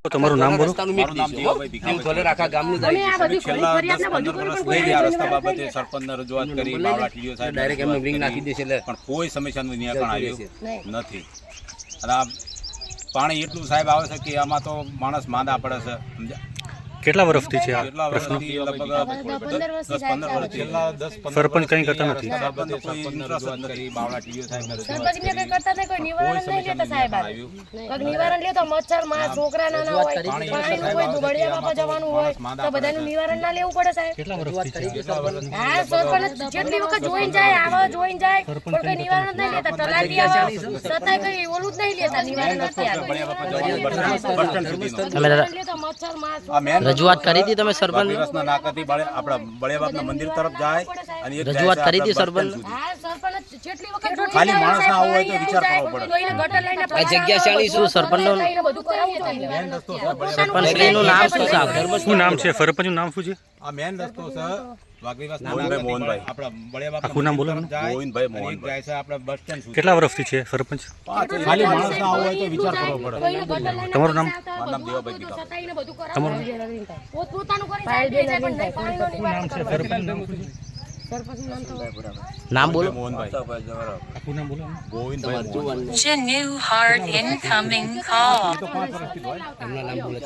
તમારું નામ બોલો। મારું નામ દેવાભાઈ ભીખાભાઈ। છેલ્લા 10-15 વર્ષથી આ રસ્તા બાબતે સરપંચને રજૂઆત કરી, બાવળા ટીડીઓ સાહેબ ડાયરેક્ટ એમને રિંગ નાખી દે છે, પણ કોઈ સમસ્યાનું નિરાકરણ આવ્યું નથી। અને આ પાણી એટલું સાહેબ આવે છે કે આમાં તો માણસ માંદા પડે છે। કેટલા વર્ષથી છે આ કેટલા વર્ષથી? લગભગ 10-15 વર્ષથી સરપંચ કંઈ કરતા નથી। સરપંચ કોઈ ઇન્ટરેસ્ટ જ નથી। બાવળા ટીડીઓ સાહેબ સરપંચ ને કઈ કરતા નહીં, કોઈ નિવારણ નહીં લેતા સાહેબ। કોઈ નિવારણ લે તો મચ્છર માં છોકરા નાના હોય, પાણીનું કોઈ દુબળિયા બાપા જવાનું હોય તો બધાનું નિવારણ ના લેવું પડે સાહેબ। કેટલા વર્ષથી છે? હા, સરપંચ જેટલી વખત જોઈને જાય, આવા જોઈને જાય, પણ કોઈ નિવારણ જ નહીં લેતા। તલાટી આવે છતાંય કઈ ઓલું જ નહીં લેતા, નિવારણ નથી લેતા। મચ્છર માં રજૂઆત કરી હતી તમે સરપંચ? નાકાથી આપણા બળિયાબાપના મંદિર તરફ જાય અને એક રજૂઆત કરી હતી સરપંચ? હા, સરપંચ જેટલી વખત ખાલી માણસ ના આવું હોય તો વિચાર કરવો પડે। કોઈને ગટર લઈને આ જગ્યા શાળી શું સરપંચનું બધું કરાવવું સરપંચનું નામ શું છે? શું નામ છે સરપંચનું નામ શું છે? આ મેન રસ્તો છે વાઘરીવાસ મોહનભાઈ, આપણા બળિયાબાપ આખું નામ બોલો ને। મોહનભાઈ જાય છે આપણા બસ સ્ટેન્ડ સુધી। કેટલા વર્ષથી છે સરપંચ? ખાલી માણસ ના આવું હોય તો વિચાર કરવો પડે। તમારું નામ? મારું નામ દેવાભાઈ ભીખાભાઈ। તમારું પોતાનું કરી નામ છે સરપંચ નામ શું છે? નામ બોલો। મોહનભાઈ, આખું નામ બોલો ને। Govindbhai. New heart incoming call. એમના નામ બોલો।